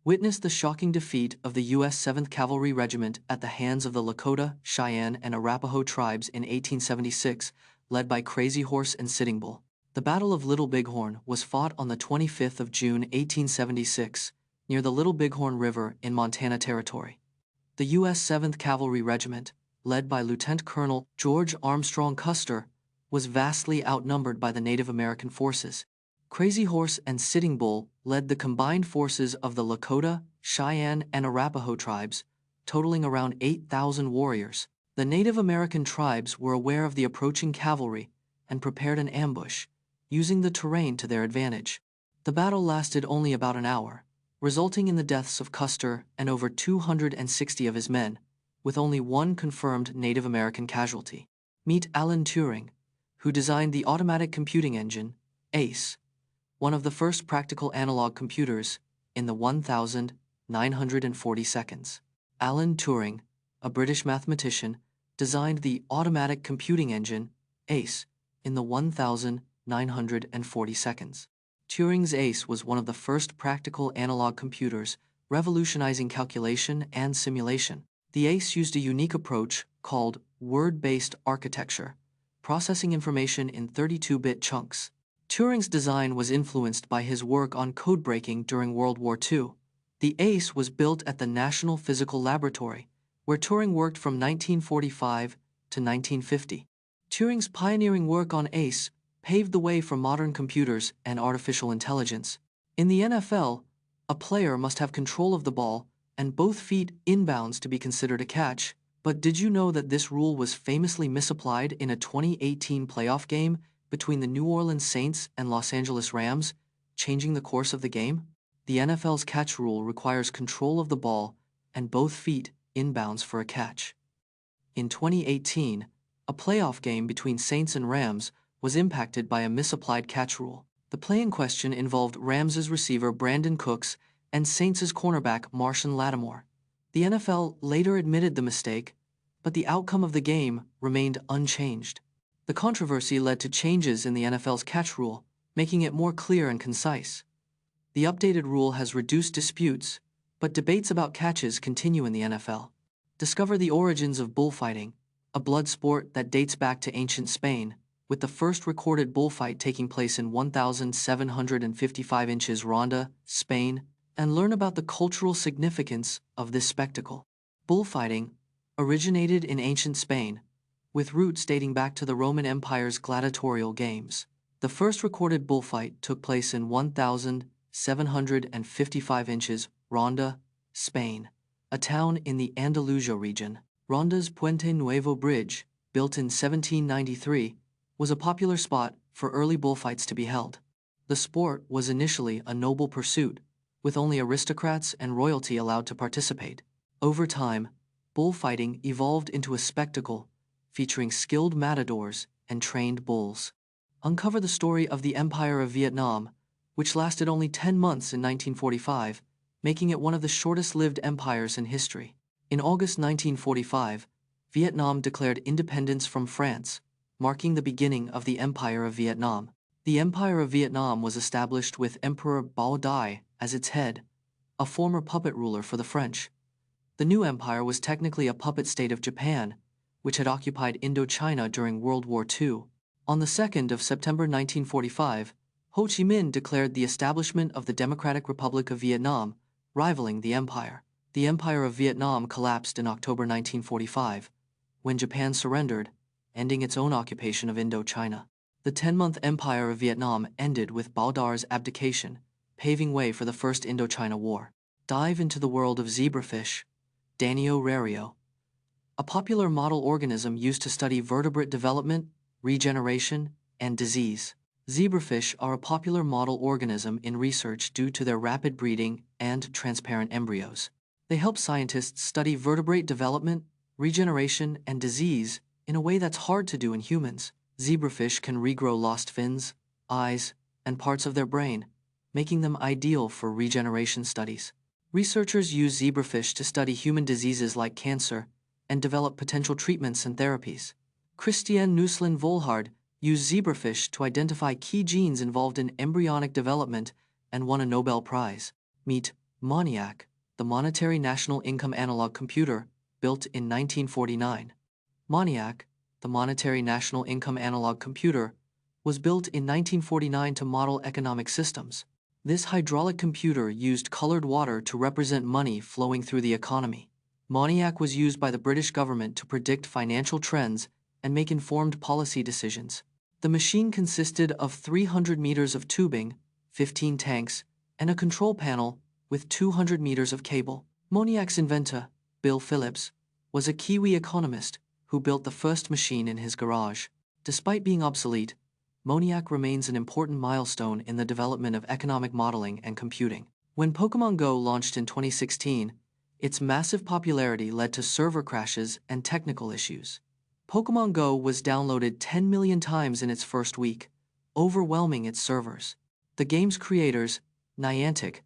witnessed the shocking defeat of the U.S. 7th Cavalry Regiment at the hands of the Lakota, Cheyenne, and Arapaho tribes in 1876, led by Crazy Horse and Sitting Bull. The Battle of Little Bighorn was fought on the 25th of June 1876, near the Little Bighorn River in Montana Territory. The U.S. 7th Cavalry Regiment, led by Lieutenant Colonel George Armstrong Custer, was vastly outnumbered by the Native American forces. Crazy Horse and Sitting Bull led the combined forces of the Lakota, Cheyenne, and Arapaho tribes, totaling around 8,000 warriors. The Native American tribes were aware of the approaching cavalry and prepared an ambush, using the terrain to their advantage. The battle lasted only about an hour, resulting in the deaths of Custer and over 260 of his men, with only one confirmed Native American casualty. Meet Alan Turing, who designed the automatic computing engine, ACE, one of the first practical analog computers, in the 1940 seconds. Alan Turing, a British mathematician, designed the automatic computing engine, ACE, in the 1940 seconds. Turing's ACE was one of the first practical analog computers, revolutionizing calculation and simulation. The ACE used a unique approach called word-based architecture, processing information in 32-bit chunks. Turing's design was influenced by his work on code breaking during World War II. The ACE was built at the National Physical Laboratory, where Turing worked from 1945 to 1950. Turing's pioneering work on ACE paved the way for modern computers and artificial intelligence. In the NFL, a player must have control of the ball and both feet inbounds to be considered a catch. But did you know that this rule was famously misapplied in a 2018 playoff game between the New Orleans Saints and Los Angeles Rams, changing the course of the game? The NFL's catch rule requires control of the ball and both feet inbounds for a catch. In 2018, a playoff game between Saints and Rams was impacted by a misapplied catch rule. The play in question involved Rams' receiver Brandon Cooks and Saints' cornerback Marshawn Lattimore. The NFL later admitted the mistake, but the outcome of the game remained unchanged. The controversy led to changes in the NFL's catch rule, making it more clear and concise. The updated rule has reduced disputes, but debates about catches continue in the NFL. Discover the origins of bullfighting, a blood sport that dates back to ancient Spain, with the first recorded bullfight taking place in 1,755 inches Ronda, Spain, and learn about the cultural significance of this spectacle. Bullfighting originated in ancient Spain, with roots dating back to the Roman Empire's gladiatorial games. The first recorded bullfight took place in 1,755 inches Ronda, Spain, a town in the Andalusia region. Ronda's Puente Nuevo Bridge, built in 1793, was a popular spot for early bullfights to be held. The sport was initially a noble pursuit, with only aristocrats and royalty allowed to participate. Over time, bullfighting evolved into a spectacle featuring skilled matadors and trained bulls. Uncover the story of the Empire of Vietnam, which lasted only 10 months in 1945, making it one of the shortest-lived empires in history. In August 1945, Vietnam declared independence from France, marking the beginning of the Empire of Vietnam. The Empire of Vietnam was established with Emperor Bao Dai as its head, a former puppet ruler for the French. The new empire was technically a puppet state of Japan, which had occupied Indochina during World War II. On the 2nd of September 1945, Ho Chi Minh declared the establishment of the Democratic Republic of Vietnam, rivaling the empire. The Empire of Vietnam collapsed in October 1945, when Japan surrendered, ending its own occupation of Indochina. The 10-month Empire of Vietnam ended with Bao Dar's abdication, paving way for the First Indochina War. Dive into the world of zebrafish, Danio rerio, a popular model organism used to study vertebrate development, regeneration, and disease. Zebrafish are a popular model organism in research due to their rapid breeding and transparent embryos. They help scientists study vertebrate development, regeneration, and disease in a way that's hard to do in humans. Zebrafish can regrow lost fins, eyes, and parts of their brain, making them ideal for regeneration studies. Researchers use zebrafish to study human diseases like cancer and develop potential treatments and therapies. Christiane Nüsslein-Volhard used zebrafish to identify key genes involved in embryonic development and won a Nobel Prize. Meet MONIAC, the Monetary National Income Analog Computer, built in 1949. MONIAC, the Monetary National Income Analog Computer, was built in 1949 to model economic systems. This hydraulic computer used colored water to represent money flowing through the economy. MONIAC was used by the British government to predict financial trends and make informed policy decisions. The machine consisted of 300 meters of tubing, 15 tanks, and a control panel with 200 meters of cable. MONIAC's inventor, Bill Phillips, was a Kiwi economist who built the first machine in his garage. Despite being obsolete, MONIAC remains an important milestone in the development of economic modeling and computing. When Pokémon Go launched in 2016, its massive popularity led to server crashes and technical issues. Pokémon Go was downloaded 10 million times in its first week, overwhelming its servers. The game's creators, Niantic,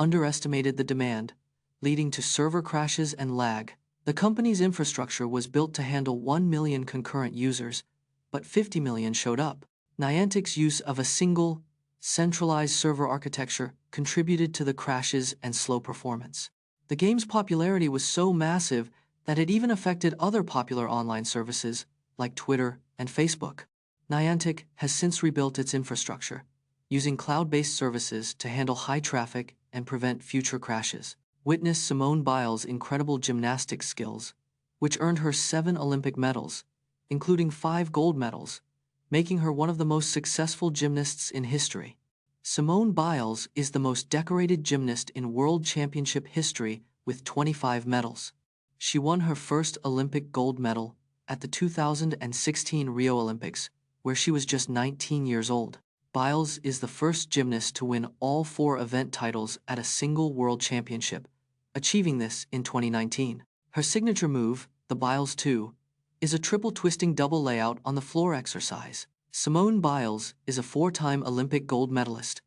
underestimated the demand, leading to server crashes and lag. The company's infrastructure was built to handle 1 million concurrent users, but 50 million showed up. Niantic's use of a single, centralized server architecture contributed to the crashes and slow performance. The game's popularity was so massive that it even affected other popular online services like Twitter and Facebook. Niantic has since rebuilt its infrastructure, using cloud-based services to handle high traffic and prevent future crashes. Witness Simone Biles' incredible gymnastics skills, which earned her 7 Olympic medals, including 5 gold medals, making her one of the most successful gymnasts in history. Simone Biles is the most decorated gymnast in World Championship history with 25 medals. She won her first Olympic gold medal at the 2016 Rio Olympics, where she was just 19 years old. Biles is the first gymnast to win all 4 event titles at a single World Championship, achieving this in 2019. Her signature move, the Biles 2, is a triple twisting double layout on the floor exercise. Simone Biles is a 4-time Olympic gold medalist,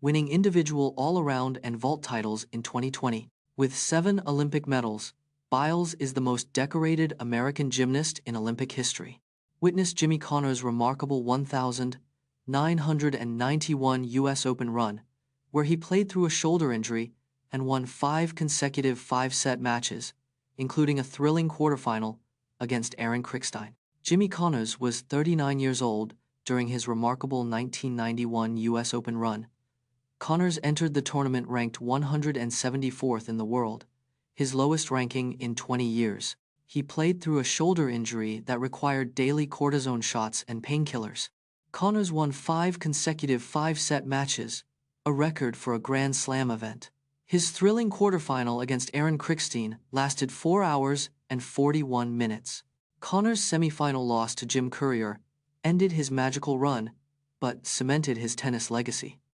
winning individual all-around and vault titles in 2020. With 7 Olympic medals, Biles is the most decorated American gymnast in Olympic history. Witness Jimmy Connor's remarkable 1,991 U.S. Open run, where he played through a shoulder injury and won 5 consecutive 5-set matches, including a thrilling quarterfinal against Aaron Krickstein. Jimmy Connors was 39 years old during his remarkable 1991 U.S. Open run. Connors entered the tournament ranked 174th in the world, his lowest ranking in 20 years. He played through a shoulder injury that required daily cortisone shots and painkillers. Connors won 5 consecutive 5-set matches, a record for a Grand Slam event. His thrilling quarterfinal against Aaron Krickstein lasted 4 hours and 41 minutes. Connors' semifinal loss to Jim Courier ended his magical run, but cemented his tennis legacy.